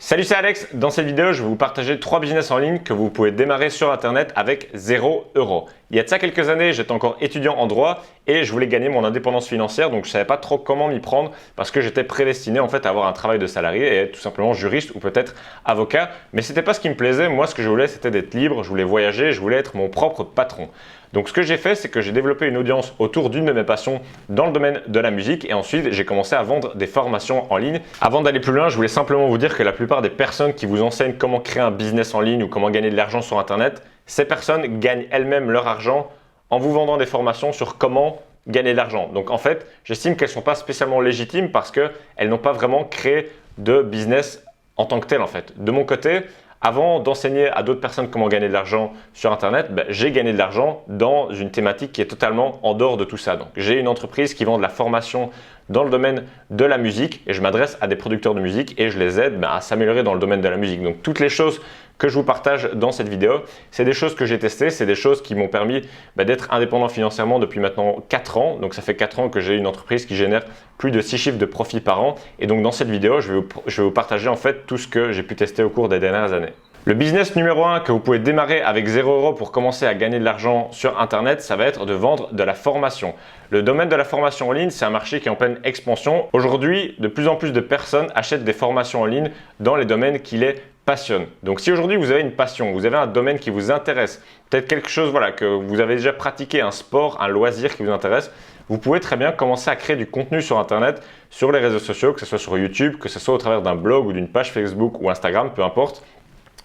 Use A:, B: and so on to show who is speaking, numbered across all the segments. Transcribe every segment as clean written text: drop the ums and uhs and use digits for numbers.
A: Salut, c'est Alex. Dans cette vidéo, je vais vous partager 3 business en ligne que vous pouvez démarrer sur Internet avec 0 €. Il y a de ça quelques années, j'étais encore étudiant en droit et je voulais gagner mon indépendance financière, donc je ne savais pas trop comment m'y prendre parce que j'étais prédestiné en fait à avoir un travail de salarié et être tout simplement juriste ou peut-être avocat. Mais ce n'était pas ce qui me plaisait. Moi, ce que je voulais, c'était d'être libre, je voulais voyager, je voulais être mon propre patron. Donc ce que j'ai fait, c'est que j'ai développé une audience autour d'une de mes passions dans le domaine de la musique et ensuite j'ai commencé à vendre des formations en ligne. Avant d'aller plus loin, je voulais simplement vous dire que la plupart des personnes qui vous enseignent comment créer un business en ligne ou comment gagner de l'argent sur Internet, ces personnes gagnent elles-mêmes leur argent en vous vendant des formations sur comment gagner de l'argent. Donc en fait, j'estime qu'elles ne sont pas spécialement légitimes parce qu'elles n'ont pas vraiment créé de business en tant que tel en fait. De mon côté, avant d'enseigner à d'autres personnes comment gagner de l'argent sur Internet, j'ai gagné de l'argent dans une thématique qui est totalement en dehors de tout ça. Donc, j'ai une entreprise qui vend de la formation dans le domaine de la musique et je m'adresse à des producteurs de musique et je les aide à s'améliorer dans le domaine de la musique. Donc, toutes les choses que je vous partage dans cette vidéo, c'est des choses que j'ai testées, c'est des choses qui m'ont permis d'être indépendant financièrement depuis maintenant 4 ans. Donc, ça fait 4 ans que j'ai une entreprise qui génère plus de 6 chiffres de profit par an. Et donc, dans cette vidéo, je vais vous partager en fait tout ce que j'ai pu tester au cours des dernières années. Le business numéro 1 que vous pouvez démarrer avec 0 € pour commencer à gagner de l'argent sur Internet, ça va être de vendre de la formation. Le domaine de la formation en ligne, c'est un marché qui est en pleine expansion. Aujourd'hui, de plus en plus de personnes achètent des formations en ligne dans les domaines qui les passionnent. Donc si aujourd'hui vous avez une passion, vous avez un domaine qui vous intéresse, peut-être quelque chose que vous avez déjà pratiqué, un sport, un loisir qui vous intéresse, vous pouvez très bien commencer à créer du contenu sur Internet, sur les réseaux sociaux, que ce soit sur YouTube, que ce soit au travers d'un blog ou d'une page Facebook ou Instagram, peu importe.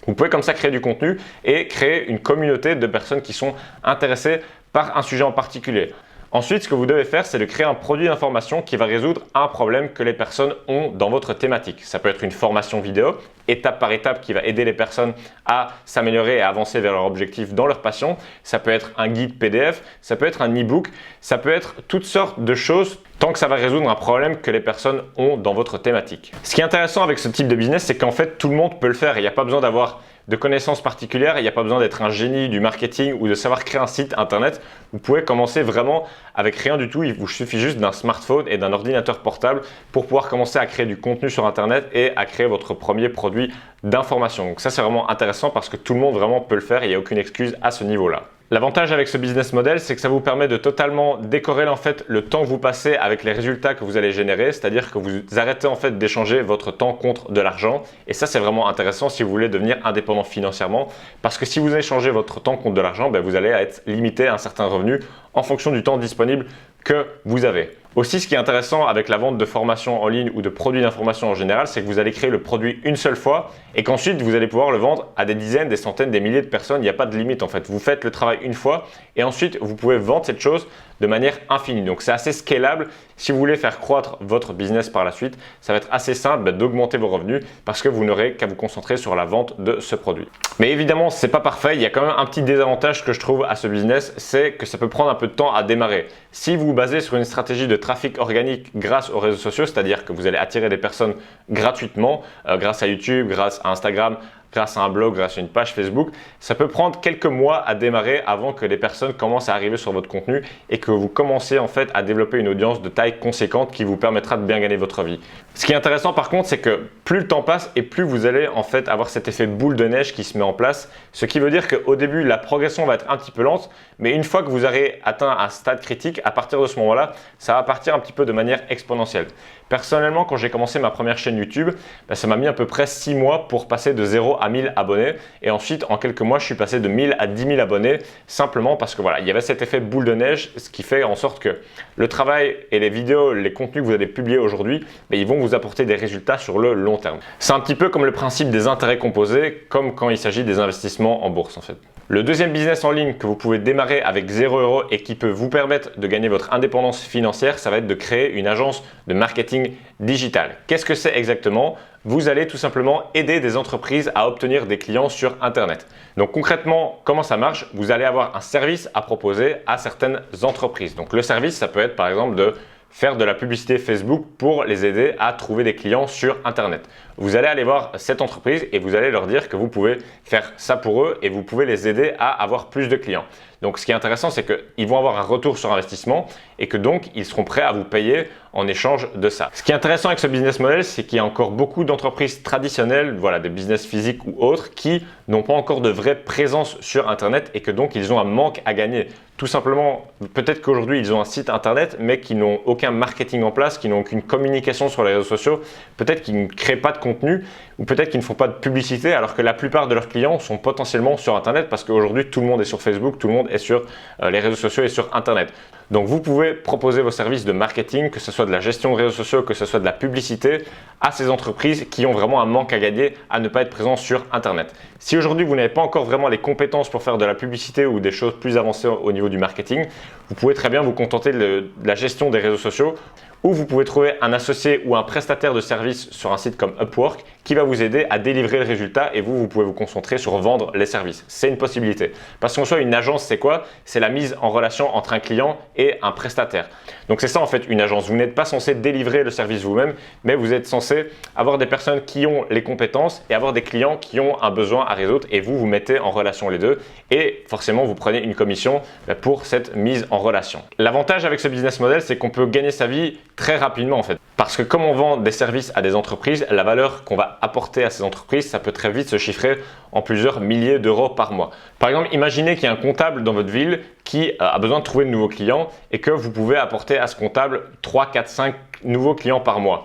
A: Vous pouvez comme ça créer du contenu et créer une communauté de personnes qui sont intéressées par un sujet en particulier. Ensuite, ce que vous devez faire, c'est de créer un produit d'information qui va résoudre un problème que les personnes ont dans votre thématique. Ça peut être une formation vidéo, étape par étape, qui va aider les personnes à s'améliorer et à avancer vers leur objectif dans leur passion. Ça peut être un guide PDF, ça peut être un e-book, ça peut être toutes sortes de choses tant que ça va résoudre un problème que les personnes ont dans votre thématique. Ce qui est intéressant avec ce type de business, c'est qu'en fait, tout le monde peut le faire. Il n'y a pas besoin d'avoir de connaissances particulières, il n'y a pas besoin d'être un génie du marketing ou de savoir créer un site internet. Vous pouvez commencer vraiment avec rien du tout. Il vous suffit juste d'un smartphone et d'un ordinateur portable pour pouvoir commencer à créer du contenu sur Internet et à créer votre premier produit d'information. Donc ça, c'est vraiment intéressant parce que tout le monde vraiment peut le faire et il n'y a aucune excuse à ce niveau-là. L'avantage avec ce business model, c'est que ça vous permet de totalement décorréler en fait le temps que vous passez avec les résultats que vous allez générer, c'est-à-dire que vous arrêtez en fait d'échanger votre temps contre de l'argent. Et ça, c'est vraiment intéressant si vous voulez devenir indépendant financièrement, parce que si vous échangez votre temps contre de l'argent, vous allez être limité à un certain revenu en fonction du temps disponible que vous avez. Aussi, ce qui est intéressant avec la vente de formations en ligne ou de produits d'information en général, c'est que vous allez créer le produit une seule fois et qu'ensuite vous allez pouvoir le vendre à des dizaines, des centaines, des milliers de personnes. Il n'y a pas de limite en fait. Vous faites le travail une fois et ensuite vous pouvez vendre cette chose de manière infinie. Donc c'est assez scalable. Si vous voulez faire croître votre business par la suite, ça va être assez simple d'augmenter vos revenus parce que vous n'aurez qu'à vous concentrer sur la vente de ce produit. Mais évidemment, ce n'est pas parfait. Il y a quand même un petit désavantage que je trouve à ce business, c'est que ça peut prendre un peu de temps à démarrer. Si vous vous basez sur une stratégie de trafic organique grâce aux réseaux sociaux, c'est-à-dire que vous allez attirer des personnes gratuitement grâce à YouTube, grâce à Instagram, grâce à un blog, grâce à une page Facebook, ça peut prendre quelques mois à démarrer avant que les personnes commencent à arriver sur votre contenu et que vous commencez en fait à développer une audience de taille conséquente qui vous permettra de bien gagner votre vie. Ce qui est intéressant par contre, c'est que plus le temps passe et plus vous allez en fait avoir cet effet boule de neige qui se met en place, ce qui veut dire qu'au début, la progression va être un petit peu lente, mais une fois que vous aurez atteint un stade critique, à partir de ce moment-là, ça va partir un petit peu de manière exponentielle. Personnellement, quand j'ai commencé ma première chaîne YouTube, ça m'a mis à peu près 6 mois pour passer de 0 à 1000 abonnés. Et ensuite, en quelques mois, je suis passé de 1000 à 10 000 abonnés simplement parce que il y avait cet effet boule de neige, ce qui fait en sorte que le travail et les vidéos, les contenus que vous allez publier aujourd'hui, ils vont vous apporter des résultats sur le long terme. C'est un petit peu comme le principe des intérêts composés, comme quand il s'agit des investissements en bourse en fait. Le deuxième business en ligne que vous pouvez démarrer avec 0 € et qui peut vous permettre de gagner votre indépendance financière, ça va être de créer une agence de marketing digital. Qu'est-ce que c'est exactement? Vous allez tout simplement aider des entreprises à obtenir des clients sur Internet. Donc concrètement, comment ça marche? Vous allez avoir un service à proposer à certaines entreprises. Donc le service, ça peut être par exemple de faire de la publicité Facebook pour les aider à trouver des clients sur Internet. Vous allez aller voir cette entreprise et vous allez leur dire que vous pouvez faire ça pour eux et vous pouvez les aider à avoir plus de clients. Donc ce qui est intéressant, c'est qu'ils vont avoir un retour sur investissement et que donc ils seront prêts à vous payer en échange de ça. Ce qui est intéressant avec ce business model, c'est qu'il y a encore beaucoup d'entreprises traditionnelles, voilà, des business physiques ou autres, qui n'ont pas encore de vraie présence sur Internet et que donc ils ont un manque à gagner. Tout simplement, peut-être qu'aujourd'hui ils ont un site Internet mais qui n'ont aucun marketing en place, qui n'ont aucune communication sur les réseaux sociaux, peut-être qu'ils ne créent pas de contenu ou peut-être qu'ils ne font pas de publicité alors que la plupart de leurs clients sont potentiellement sur Internet parce qu'aujourd'hui tout le monde est sur Facebook, tout le monde est sur les réseaux sociaux et sur Internet. Donc vous pouvez proposer vos services de marketing, que ce soit de la gestion de réseaux sociaux, que ce soit de la publicité, à ces entreprises qui ont vraiment un manque à gagner à ne pas être présents sur Internet. Si aujourd'hui vous n'avez pas encore vraiment les compétences pour faire de la publicité ou des choses plus avancées au niveau du marketing, vous pouvez très bien vous contenter de la gestion des réseaux sociaux ou vous pouvez trouver un associé ou un prestataire de service sur un site comme Upwork qui va vous aider à délivrer le résultat et vous pouvez vous concentrer sur vendre les services. C'est une possibilité. Parce qu'en soi, une agence, c'est quoi? C'est la mise en relation entre un client et un prestataire. Donc c'est ça en fait une agence. Vous n'êtes pas censé délivrer le service vous-même, mais vous êtes censé avoir des personnes qui ont les compétences et avoir des clients qui ont un besoin à résoudre et vous mettez en relation les deux et forcément vous prenez une commission pour cette mise en relation. L'avantage avec ce business model, c'est qu'on peut gagner sa vie très rapidement en fait. Parce que comme on vend des services à des entreprises, la valeur qu'on va apporter à ces entreprises, ça peut très vite se chiffrer en plusieurs milliers d'euros par mois. Par exemple, imaginez qu'il y a un comptable dans votre ville qui a besoin de trouver de nouveaux clients et que vous pouvez apporter à ce comptable 3, 4, 5 nouveaux clients par mois.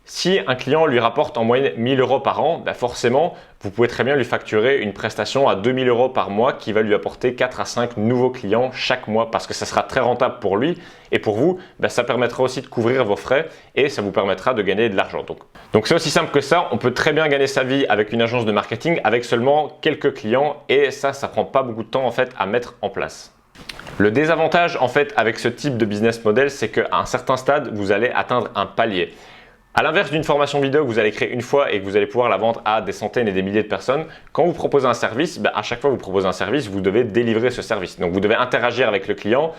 A: Si un client lui rapporte en moyenne 1000 euros par an, forcément, vous pouvez très bien lui facturer une prestation à 2000 euros par mois qui va lui apporter 4 à 5 nouveaux clients chaque mois parce que ça sera très rentable pour lui et pour vous, ça permettra aussi de couvrir vos frais et ça vous permettra de gagner de l'argent. Donc c'est aussi simple que ça, on peut très bien gagner sa vie avec une agence de marketing avec seulement quelques clients et ça prend pas beaucoup de temps en fait à mettre en place. Le désavantage en fait avec ce type de business model, c'est qu'à un certain stade, vous allez atteindre un palier. À l'inverse d'une formation vidéo que vous allez créer une fois et que vous allez pouvoir la vendre à des centaines et des milliers de personnes, quand vous proposez un service, à chaque fois que vous proposez un service, vous devez délivrer ce service. Donc vous devez interagir avec le client,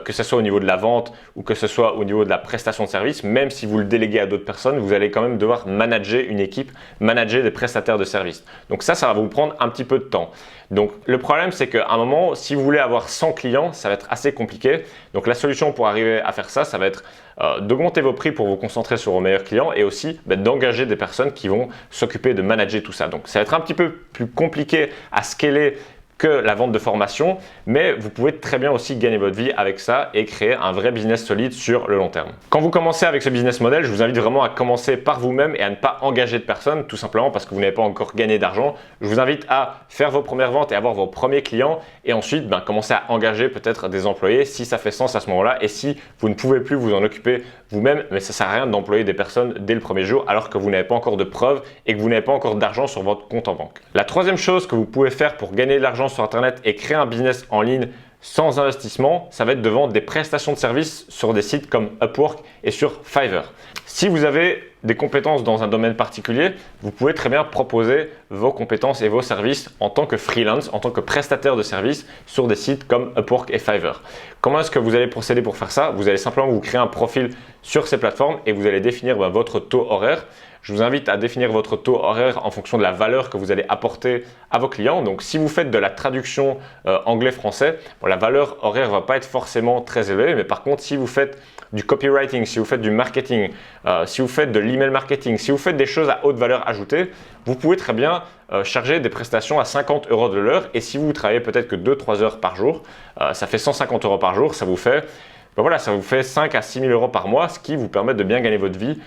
A: que ce soit au niveau de la vente ou que ce soit au niveau de la prestation de service. Même si vous le déléguez à d'autres personnes, vous allez quand même devoir manager une équipe, manager des prestataires de services. Donc ça va vous prendre un petit peu de temps. Donc le problème, c'est qu'à un moment, si vous voulez avoir 100 clients, ça va être assez compliqué. Donc la solution pour arriver à faire ça, ça va être d'augmenter vos prix pour vous concentrer sur vos meilleurs clients et aussi d'engager des personnes qui vont s'occuper de manager tout ça. Donc ça va être un petit peu plus compliqué à scaler que la vente de formation, mais vous pouvez très bien aussi gagner votre vie avec ça et créer un vrai business solide sur le long terme. Quand vous commencez avec ce business model, je vous invite vraiment à commencer par vous-même et à ne pas engager de personnes, tout simplement parce que vous n'avez pas encore gagné d'argent. Je vous invite à faire vos premières ventes et avoir vos premiers clients et ensuite commencer à engager peut-être des employés si ça fait sens à ce moment-là et si vous ne pouvez plus vous en occuper vous-même, mais ça ne sert à rien d'employer des personnes dès le premier jour alors que vous n'avez pas encore de preuves et que vous n'avez pas encore d'argent sur votre compte en banque. La troisième chose que vous pouvez faire pour gagner de l'argent sur Internet et créer un business en ligne sans investissement, ça va être de vendre des prestations de services sur des sites comme Upwork et sur Fiverr. Si vous avez des compétences dans un domaine particulier, vous pouvez très bien proposer vos compétences et vos services en tant que freelance, en tant que prestataire de services sur des sites comme Upwork et Fiverr. Comment est-ce que vous allez procéder pour faire ça? Vous allez simplement vous créer un profil sur ces plateformes et vous allez définir votre taux horaire. Je vous invite à définir votre taux horaire en fonction de la valeur que vous allez apporter à vos clients. Donc, si vous faites de la traduction anglais-français, la valeur horaire ne va pas être forcément très élevée. Mais par contre, si vous faites du copywriting, si vous faites du marketing, si vous faites de l'email marketing, si vous faites des choses à haute valeur ajoutée, vous pouvez très bien charger des prestations à 50 euros de l'heure. Et si vous travaillez peut-être que 2-3 heures par jour, ça fait 150 euros par jour, ça vous fait… ça vous fait 5 à 6 000 euros par mois, ce qui vous permet de bien gagner votre vie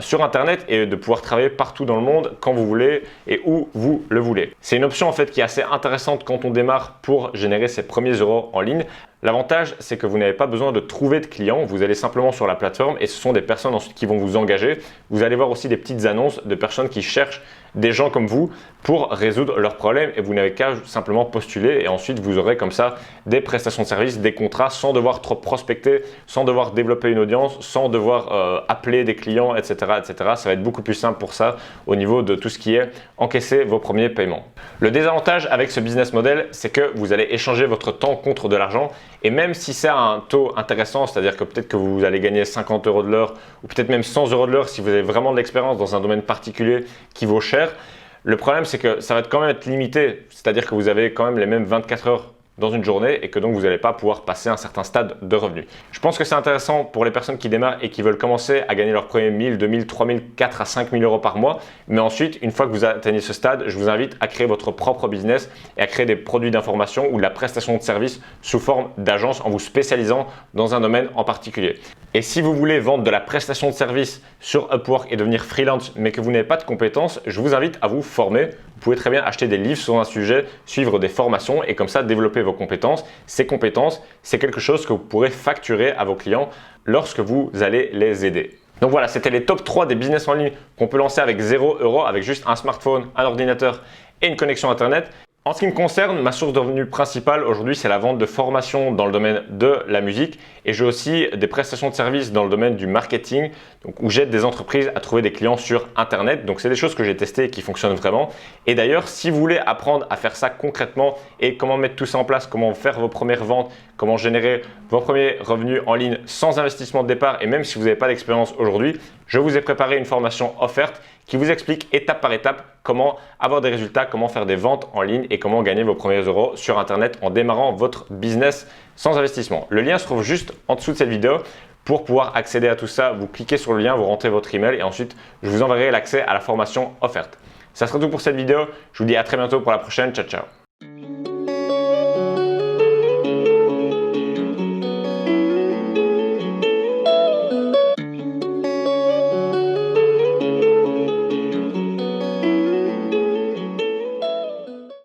A: sur Internet et de pouvoir travailler partout dans le monde quand vous voulez et où vous le voulez. C'est une option en fait qui est assez intéressante quand on démarre pour générer ses premiers euros en ligne. L'avantage, c'est que vous n'avez pas besoin de trouver de clients, vous allez simplement sur la plateforme et ce sont des personnes ensuite qui vont vous engager. Vous allez voir aussi des petites annonces de personnes qui cherchent des gens comme vous pour résoudre leurs problèmes et vous n'avez qu'à simplement postuler et ensuite vous aurez comme ça des prestations de services, des contrats sans devoir trop prospecter, sans devoir développer une audience, sans devoir appeler des clients, etc., etc. Ça va être beaucoup plus simple pour ça au niveau de tout ce qui est encaisser vos premiers paiements. Le désavantage avec ce business model, c'est que vous allez échanger votre temps contre de l'argent Et même si c'est un taux intéressant, c'est-à-dire que peut-être que vous allez gagner 50 € de l'heure ou peut-être même 100 € de l'heure si vous avez vraiment de l'expérience dans un domaine particulier qui vaut cher, le problème c'est que ça va quand même être limité, c'est-à-dire que vous avez quand même les mêmes 24 heures dans une journée et que donc vous n'allez pas pouvoir passer un certain stade de revenu. Je pense que c'est intéressant pour les personnes qui démarrent et qui veulent commencer à gagner leurs premiers 1000, 2000, 3000, 4 à 5000 € par mois. Mais ensuite, une fois que vous atteignez ce stade, je vous invite à créer votre propre business et à créer des produits d'information ou de la prestation de service sous forme d'agence en vous spécialisant dans un domaine en particulier. Et si vous voulez vendre de la prestation de service sur Upwork et devenir freelance mais que vous n'avez pas de compétences, je vous invite à vous former. Vous pouvez très bien acheter des livres sur un sujet, suivre des formations et comme ça développer vos compétences. Ces compétences, c'est quelque chose que vous pourrez facturer à vos clients lorsque vous allez les aider. Donc voilà, c'était les top 3 des business en ligne qu'on peut lancer avec 0 € avec juste un smartphone, un ordinateur et une connexion Internet. En ce qui me concerne, ma source de revenus principale aujourd'hui, c'est la vente de formations dans le domaine de la musique et j'ai aussi des prestations de services dans le domaine du marketing donc où j'aide des entreprises à trouver des clients sur Internet. Donc, c'est des choses que j'ai testées et qui fonctionnent vraiment. Et d'ailleurs, si vous voulez apprendre à faire ça concrètement et comment mettre tout ça en place, comment faire vos premières ventes, comment générer vos premiers revenus en ligne sans investissement de départ et même si vous n'avez pas d'expérience aujourd'hui, je vous ai préparé une formation offerte qui vous explique étape par étape comment avoir des résultats, comment faire des ventes en ligne et comment gagner vos premiers euros sur Internet en démarrant votre business sans investissement. Le lien se trouve juste en dessous de cette vidéo. Pour pouvoir accéder à tout ça, vous cliquez sur le lien, vous rentrez votre email et ensuite je vous enverrai l'accès à la formation offerte. Ça sera tout pour cette vidéo. Je vous dis à très bientôt pour la prochaine. Ciao, ciao.